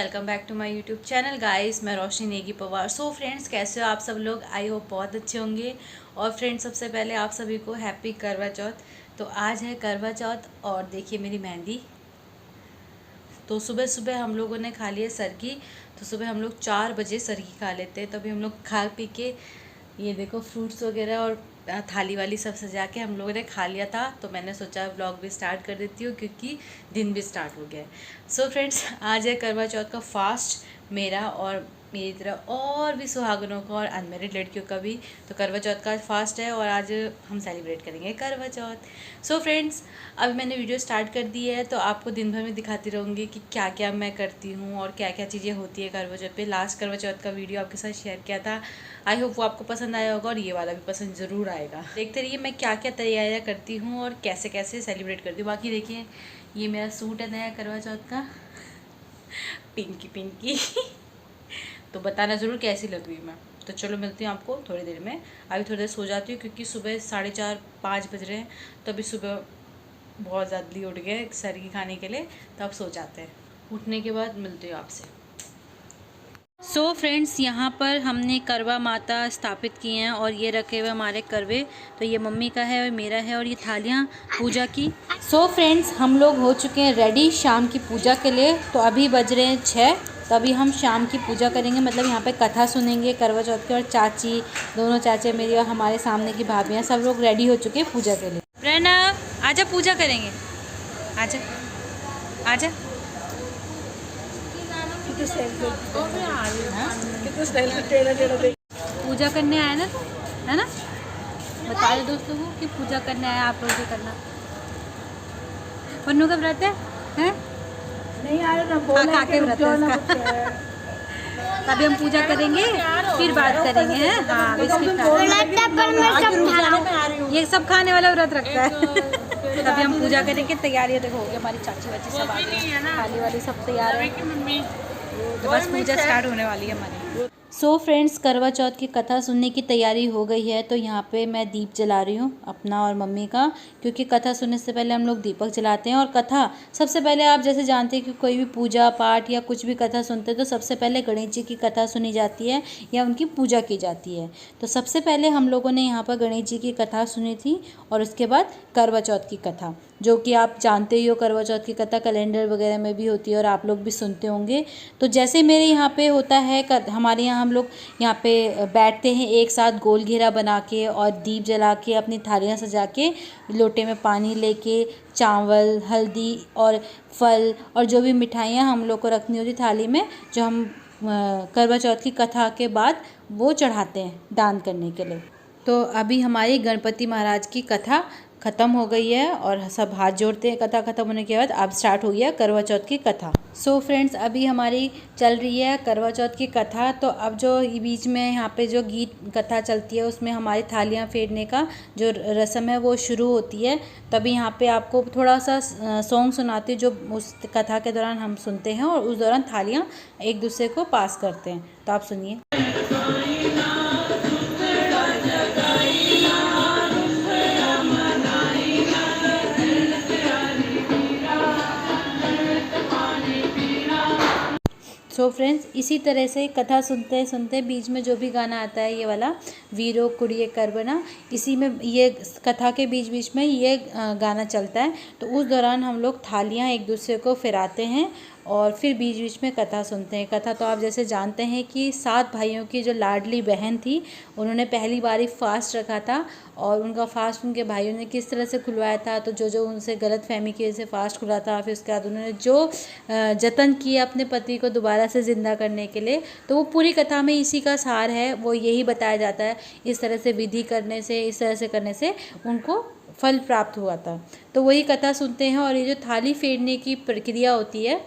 Welcome back to my YouTube channel guys. मैं Roshni Negi Pawar. So friends, कैसे हो आप सब लोग? आई होप बहुत अच्छे होंगे। और फ्रेंड्स, सबसे पहले आप सभी को हैप्पी करवा चौथ। तो आज है करवा चौथ और देखिए मेरी मेहंदी। तो सुबह सुबह हम लोगों ने खा लिया सरगी। तो सुबह हम लोग 4 बजे सरगी खा लेते हैं। तभी हम लोग खा पी के ये देखो फ्रूट्स वगैरह और थाली वाली सब सजा के हम लोगों ने खा लिया था। तो मैंने सोचा व्लॉग भी स्टार्ट कर देती हूँ क्योंकि दिन भी स्टार्ट हो गया है। सो फ्रेंड्स, आज है करवा चौथ का फास्ट मेरा और मेरी तरह और भी सुहागनों का और अनमेरिड लड़कियों का भी। तो करवा चौथ का फास्ट है और आज हम सेलिब्रेट करेंगे करवा चौथ। सो फ्रेंड्स, अभी मैंने वीडियो स्टार्ट कर दी है तो आपको दिन भर में दिखाती रहूँगी कि क्या क्या मैं करती हूँ और क्या क्या चीज़ें होती है करवा चौथ पे। लास्ट करवा चौथ का वीडियो आपके साथ शेयर किया था। आई होप वो आपको पसंद आया होगा और ये वाला भी पसंद ज़रूर आएगा। देखते रहिए मैं क्या क्या तैयारियाँ करती हूँ और कैसे कैसे सेलिब्रेट करती हूँ। बाकी देखिए, ये मेरा सूट है नया करवा चौथ का, पिंकी पिंकी। तो बताना ज़रूर कैसी लग रही मैं। तो चलो मिलती हूँ आपको थोड़ी देर में। अभी थोड़ी देर सो जाती हूँ क्योंकि सुबह 4:30-5 बज रहे हैं। तो अभी सुबह बहुत जल्दी उठ गए सरगी खाने के लिए, तो अब सो जाते हैं। उठने के बाद मिलती हूँ आपसे। सो फ्रेंड्स, यहाँ पर हमने करवा माता स्थापित किए हैं और ये रखे हुए हमारे करवे। तो ये मम्मी का है और मेरा है और ये थालियाँ पूजा की। सो फ्रेंड्स, हम लोग हो चुके हैं रेडी शाम की पूजा के लिए। तो अभी बज रहे हैं 6। तो अभी हम शाम की पूजा करेंगे, मतलब यहाँ पे कथा सुनेंगे करवा चौथ की। और चाची, दोनों चाचे मेरी और हमारे सामने की भाभियाँ, सब लोग रेडी हो चुके हैं पूजा के लिए। प्रणव आजा, पूजा करेंगे। आजा आजा। पूजा करने आए ना, है ना? बता दो दोस्तों को कि पूजा करने आए, आप लोग भी करना। पन्नू का व्रत है? नहीं आ रहा ना, खा के व्रत है इसका। तभी हम पूजा करेंगे, फिर बात करेंगे। हैं हाँ, ये सब खाने वाला व्रत रखता है। तभी हम पूजा करेंगे। तैयारियां देखो हो गई, हमारी चाची वाची सब आ गई, थाली वाली सब तैयार है। तो बस पूजा स्टार्ट होने वाली है हमारी। सो फ्रेंड्स, करवा चौथ की कथा सुनने की तैयारी हो गई है। तो यहाँ पे मैं दीप जला रही हूँ अपना और मम्मी का, क्योंकि कथा सुनने से पहले हम लोग दीपक जलाते हैं। और कथा सबसे पहले, आप जैसे जानते हैं कि कोई भी पूजा पाठ या कुछ भी कथा सुनते हैं तो सबसे पहले गणेश जी की कथा सुनी जाती है या उनकी पूजा की जाती है। तो सबसे पहले हम लोगों ने यहाँ पर गणेश जी की कथा सुनी थी और उसके बाद करवा चौथ की कथा, जो कि आप जानते ही हो करवा चौथ की कथा कैलेंडर वगैरह में भी होती है और आप लोग भी सुनते होंगे। तो जैसे मेरे यहाँ पे होता है, हमारे यहाँ हम लोग यहाँ पे बैठते हैं एक साथ गोल घेरा बना के और दीप जला के, अपनी थालियाँ सजा के, लोटे में पानी लेके, चावल, हल्दी और फल और जो भी मिठाइयाँ हम लोग को रखनी होती थाली में, जो हम करवा चौथ की कथा के बाद वो चढ़ाते हैं दान करने के लिए। तो अभी हमारी गणपति महाराज की कथा ख़त्म हो गई है और सब हाथ जोड़ते हैं कथा ख़त्म होने के बाद। अब स्टार्ट हो गया करवा चौथ की कथा। सो फ्रेंड्स, अभी हमारी चल रही है करवा चौथ की कथा। तो अब जो बीच में यहाँ पे जो गीत कथा चलती है उसमें हमारी थालियाँ फेरने का जो रस्म है वो शुरू होती है। तभी यहाँ पे आपको थोड़ा सा सॉन्ग सुनाती हूँ जो उस कथा के दौरान हम सुनते हैं और उस दौरान थालियाँ एक दूसरे को पास करते हैं। तो आप सुनिए। सो फ्रेंड्स, इसी तरह से कथा सुनते सुनते बीच में जो भी गाना आता है, ये वाला वीरो कुड़िए करबना, इसी में ये कथा के बीच बीच में ये गाना चलता है। तो उस दौरान हम लोग थालियाँ एक दूसरे को फिराते हैं और फिर बीच बीच में कथा सुनते हैं। कथा तो आप जैसे जानते हैं कि 7 भाइयों की जो लाडली बहन थी, उन्होंने पहली बार ही फास्ट रखा था और उनका फास्ट उनके भाइयों ने किस तरह से खुलवाया था। तो जो जो उनसे गलत फहमी की वजह से फास्ट खुला था, फिर उसके बाद उन्होंने जो जतन किया अपने पति को दोबारा से ज़िंदा करने के लिए, तो वो पूरी कथा में इसी का सार है। वो यही बताया जाता है, इस तरह से विधि करने से, इस तरह से करने से उनको फल प्राप्त हुआ था। तो वही कथा सुनते हैं। और ये जो थाली फेरने की प्रक्रिया होती है,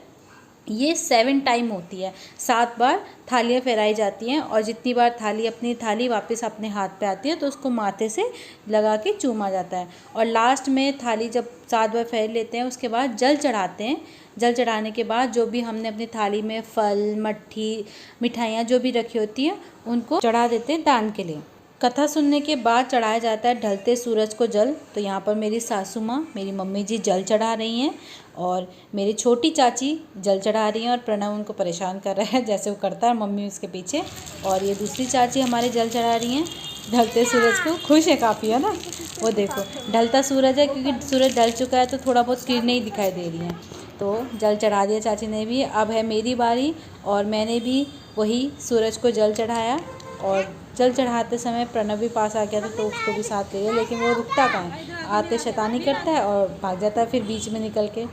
ये 7 टाइम होती है। 7 बार थालियाँ फहराई जाती हैं और जितनी बार अपनी थाली वापस अपने हाथ पे आती है तो उसको माथे से लगा के चूमा जाता है। और लास्ट में थाली जब 7 बार फेर लेते हैं उसके बाद जल चढ़ाते हैं। जल चढ़ाने के बाद जो भी हमने अपनी थाली में फल, मट्ठी, मिठाइयाँ जो भी रखी होती हैं उनको चढ़ा देते हैं दान के लिए। कथा सुनने के बाद चढ़ाया जाता है ढलते सूरज को जल। तो यहाँ पर मेरी सासू माँ, मेरी मम्मी जी जल चढ़ा रही हैं और मेरी छोटी चाची जल चढ़ा रही हैं और प्रणव उनको परेशान कर रहा है जैसे वो करता है, मम्मी उसके पीछे। और ये दूसरी चाची हमारे जल चढ़ा रही हैं ढलते सूरज को। खुश है काफ़ी, है ना। वो देखो ढलता सूरज है क्योंकि सूरज ढल चुका है तो थोड़ा बहुत किरणें ही दिखाई दे रही हैं। तो जल चढ़ा दिया चाची ने भी। अब है मेरी बारी और मैंने भी वही सूरज को जल चढ़ाया। और जल चढ़ाते समय प्रणव भी पास आ गया था तो उसको भी साथ ले लिया, लेकिन वो रुकता कहाँ है, आते शैतानी करता है और भाग जाता है फिर बीच में निकल के।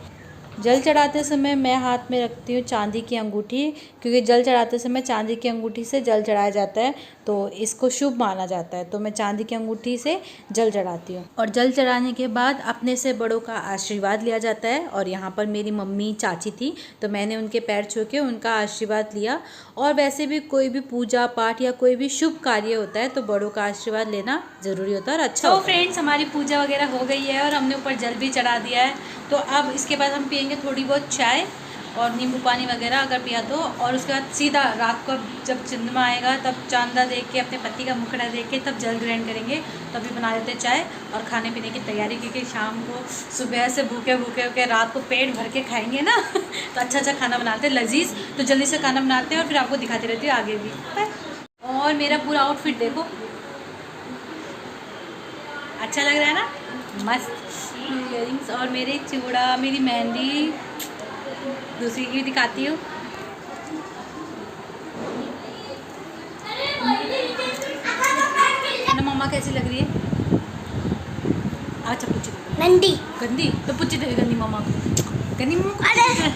जल चढ़ाते समय मैं हाथ में रखती हूँ चांदी की अंगूठी, क्योंकि जल चढ़ाते समय चांदी की अंगूठी से जल चढ़ाया जाता है तो इसको शुभ माना जाता है। तो मैं चांदी की अंगूठी से जल चढ़ाती हूँ। और जल चढ़ाने के बाद अपने से बड़ों का आशीर्वाद लिया जाता है। और यहाँ पर मेरी मम्मी चाची थी तो मैंने उनके पैर छू के उनका आशीर्वाद लिया। और वैसे भी कोई भी पूजा पाठ या कोई भी शुभ कार्य होता है तो बड़ों का आशीर्वाद लेना ज़रूरी होता है और अच्छा। तो फ्रेंड्स, हमारी पूजा वगैरह हो गई है और हमने ऊपर जल भी चढ़ा दिया है। तो अब इसके बाद हम पियेंगे थोड़ी बहुत चाय और नींबू पानी वगैरह अगर पिया तो। और उसके बाद सीधा रात को जब चंद्रमा आएगा तब चांदा देख के, अपने पति का मुखड़ा देख के तब जल ग्रहण करेंगे। तभी बना लेते चाय और खाने पीने की तैयारी, क्योंकि शाम को सुबह से भूखे भूखे होकर रात को पेट भर के खाएंगे ना तो अच्छा अच्छा खाना बनाते हैं लजीज। तो जल्दी से खाना बनाते हैं और फिर आपको दिखाती रहती हूँ आगे भी। और मेरा पूरा आउटफिट देखो, अच्छा लग रहा है ना, मस्त। इयरिंग्स और मेरे चूड़ा, मेरी मेहंदी, दूसरी की भी दिखाती हूँ। ना मम्मा कैसी लग रही है? अच्छा पूछी नंदी गंदी तो पूछी तेरी गंदी मम्मा गंदी मम्मा।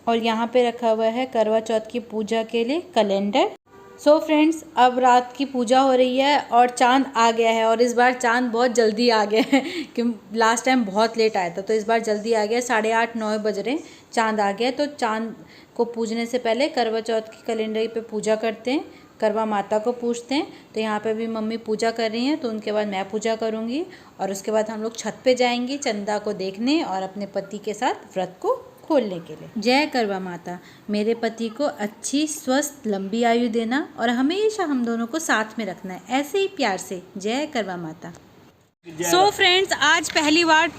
और यहाँ पे रखा हुआ है करवा चौथ की पूजा के लिए कैलेंडर। सो फ्रेंड्स, अब रात की पूजा हो रही है और चांद आ गया है। और इस बार चांद बहुत जल्दी आ गया है क्योंकि लास्ट टाइम बहुत लेट आया था, तो इस बार जल्दी आ गया। 8:30-9 बज रहे चांद आ गया। तो चांद को पूजने से पहले करवा चौथ की कैलेंडर पे पूजा करते हैं, करवा माता को पूजते हैं। तो यहाँ पे भी मम्मी पूजा कर रही हैं तो उनके बाद मैं पूजा करूँगी। और उसके बाद हम लोग छत पे जाएंगे चंदा को देखने और अपने पति के साथ व्रत को खोलने के लिए। जय करवा माता, मेरे पति को अच्छी स्वस्थ लंबी आयु देना और हमेशा हम दोनों को साथ में रखना है, ऐसे ही प्यार से। जय करवा माता। सो फ्रेंड्स, आज पहली बार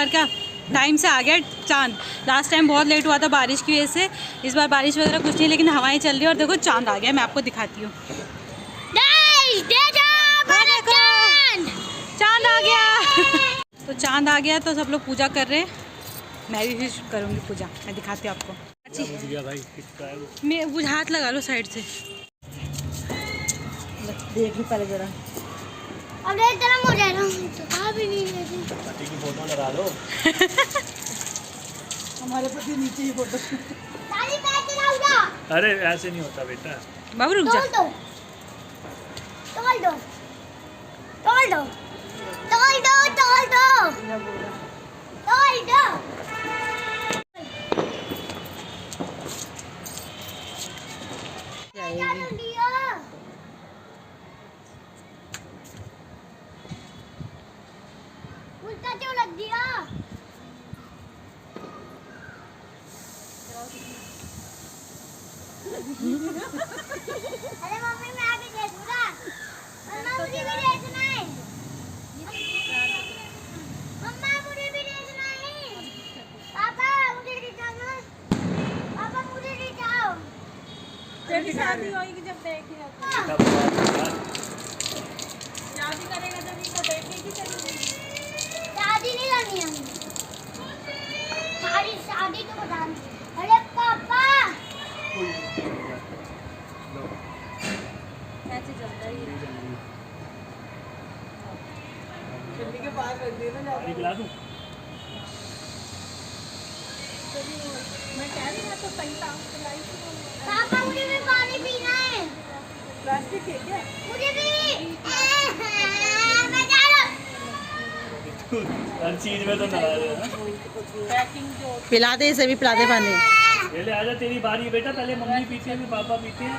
क्या टाइम से आ गया चांद। लास्ट टाइम बहुत लेट हुआ था बारिश की वजह से। इस बार बारिश वगैरह कुछ नहीं, लेकिन हवाएं चल रही है और देखो चांद आ गया। मैं आपको दिखाती हूँ, चांद आ गया तो चांद आ गया तो सब लोग पूजा कर रहे हैं। मैं भी करूँगी पूजा, मैं दिखाती हूँ आपको। अच्छी मैं वो हाथ लगा लो साइड से, देख लो पहले जरा। अरे गरम हो जाएगा तो भी नहीं है पति की फोटो लगा लो हमारे पति नीचे ही फोटो। सारी पैर चलाऊंगा। अरे ऐसे नहीं होता बेटा, बाबू रुक जा। तोल दो तोल दो तोल दो तोल दो तोल दो। उल्टा क्यों लग दिया? अरे मम्मी मैं भी देखूंगा। मम्मा मुझे भी देखना है। मम्मा मुझे भी देखना है। पापा मुझे दिखाओ। पापा मुझे दिखाओ। तेरी शादी होगी जब देखेगा, शादी करेगा जब इसको देखेगी चलेगी। शादी नहीं करनी है हमारी शादी तो बता। अरे पापा ऐसे चलता ही है। पानी पिला दूं? मैं कह रही हूँ तो सही था। पापा मुझे भी पानी पीना है। प्लास्टिक है क्या? मुझे भी मैं जा रहा हूँ। हर चीज में तो नाराज है ना। पैकिंग जो पिला दे, इसे भी पिला दे पानी। पहले आजा, तेरी बारी है बेटा। पहले मम्मी पीती है फिर पापा पीते हैं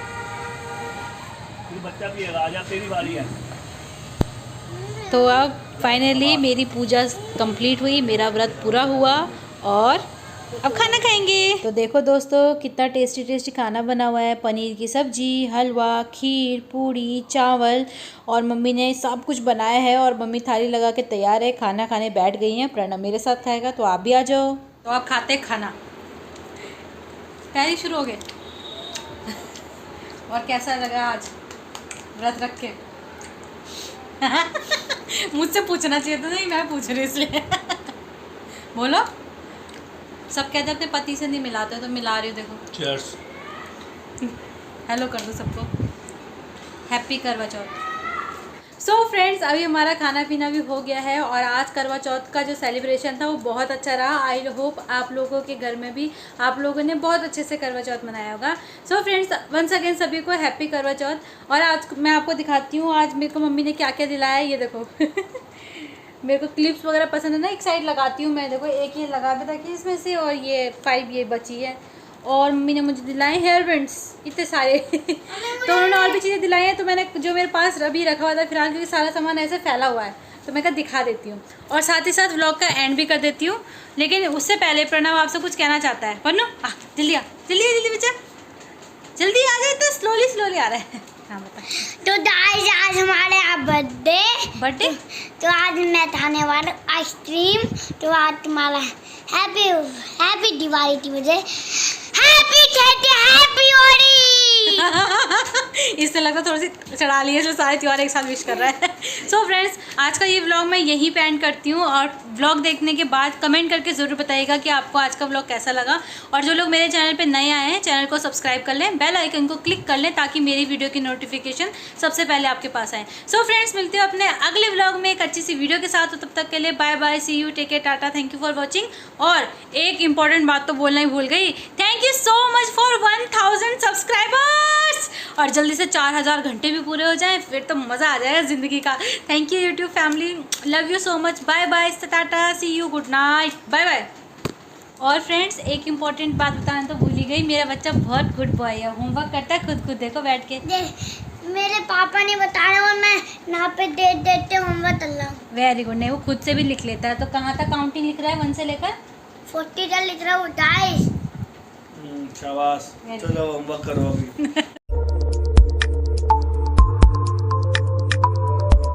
फिर बच्चा पिएगा। आजा तेरी बारी है। तो अब फाइनली मेरी पूजा कंप्लीट हुई, मेरा व्रत पूरा हुआ और अब खाना खाएंगे। तो देखो दोस्तों कितना टेस्टी टेस्टी खाना बना हुआ है। पनीर की सब्जी, हलवा, खीर, पूड़ी, चावल और मम्मी ने सब कुछ बनाया है। और मम्मी थाली लगा के तैयार है, खाना खाने बैठ गई हैं। प्रणव मेरे साथ खाएगा, तो आप भी आ जाओ। तो आप खाते खाना, तैयारी शुरू हो गए। और कैसा लगा आज व्रत रख के? मुझसे पूछना चाहिए था, नहीं मैं पूछ रही इसलिए। बोलो। सब कहते हैं अपने पति से नहीं मिलाते, तो मिला रही हो। देखो चीयर्स। हेलो कर दो सबको। हैप्पी करवा चौथ। सो फ्रेंड्स, अभी हमारा खाना पीना भी हो गया है और आज करवा चौथ का जो सेलिब्रेशन था वो बहुत अच्छा रहा। आई होप आप लोगों के घर में भी आप लोगों ने बहुत अच्छे से करवा चौथ मनाया होगा। सो फ्रेंड्स, वंस अगेन सभी को हैप्पी करवा चौथ। और आज मैं आपको दिखाती हूँ आज मेरे को मम्मी ने क्या क्या दिलाया है। ये देखो। मेरे को क्लिप्स वगैरह पसंद है ना, एक साइड लगाती हूँ मैं। देखो एक ये लगा भी था कि इसमें से, और ये 5 ये बची है। और मम्मी ने मुझे दिलाए हेयर बैंड्स इतने सारे। तो उन्होंने और भी चीज़ें दिलाई हैं, तो मैंने जो मेरे पास अभी रखा हुआ था फिलहाल, क्योंकि सारा सामान ऐसे फैला हुआ है, तो मैं कहा दिखा देती हूँ। और साथ ही साथ व्लॉग का एंड भी कर देती हूँ। लेकिन उससे पहले प्रणव आपसे कुछ कहना चाहता है। वरनो जल्दी आ, जल्दी बच्चा, जल्दी आ जाए। तो स्लोली आ रहा है। हाँ बता। तो गाइस आज हमारे यहाँ बर्थडे, तो आज मैं खाने वाला हूँ आइसक्रीम। तो आज तुम्हारा हैप्पी दिवाली की वजह, हैप्पी होली। इससे लगता थोड़ी सी चढ़ा ली है, जो सारे त्योहार एक साथ विश कर रहा है। सो फ्रेंड्स, आज का ये व्लॉग मैं यहीं पे एंड करती हूँ। और व्लॉग देखने के बाद कमेंट करके ज़रूर बताइएगा कि आपको आज का व्लॉग कैसा लगा। और जो लोग मेरे चैनल पे नए आए हैं, चैनल को सब्सक्राइब कर लें, बेल आइकन को क्लिक कर लें, ताकि मेरी वीडियो की नोटिफिकेशन सबसे पहले आपके पास आए। सो फ्रेंड्स, मिलते हो अपने अगले व्लॉग में एक अच्छी सी वीडियो के साथ। तो तब तक के लिए bye bye, see you, take care, tata, thank you for watching. और एक इंपॉर्टेंट बात तो बोलना ही भूल गई, thank you so much for 1000 subscribers. और जल्दी से 4000 घंटे भी पूरे हो जाएं, फिर तो मज़ा आ जाएगा ज़िंदगी का। Thank you YouTube family, love you so much. Bye bye, tata, see you, good night, bye bye. और फ्रेंड्स, एक इम्पॉर्टेंट बात बताना तो भूल ही गई, मेरा बच्चा बहुत गुड बॉय है, होमवर्क करता है खुद देखो बैठ के। मेरे पापा ने बताया और मैं यहाँ पे देते होमवर्क कर रहा हूँ। Very good. नहीं, वो खुद से भी लिख लेता है। तो कहाँ तक काउंटिंग लिख रहा है 1 से लेकर 40 तक लिख रहा हूँ। गाइस शाबाश, चलो होमवर्क करो अभी।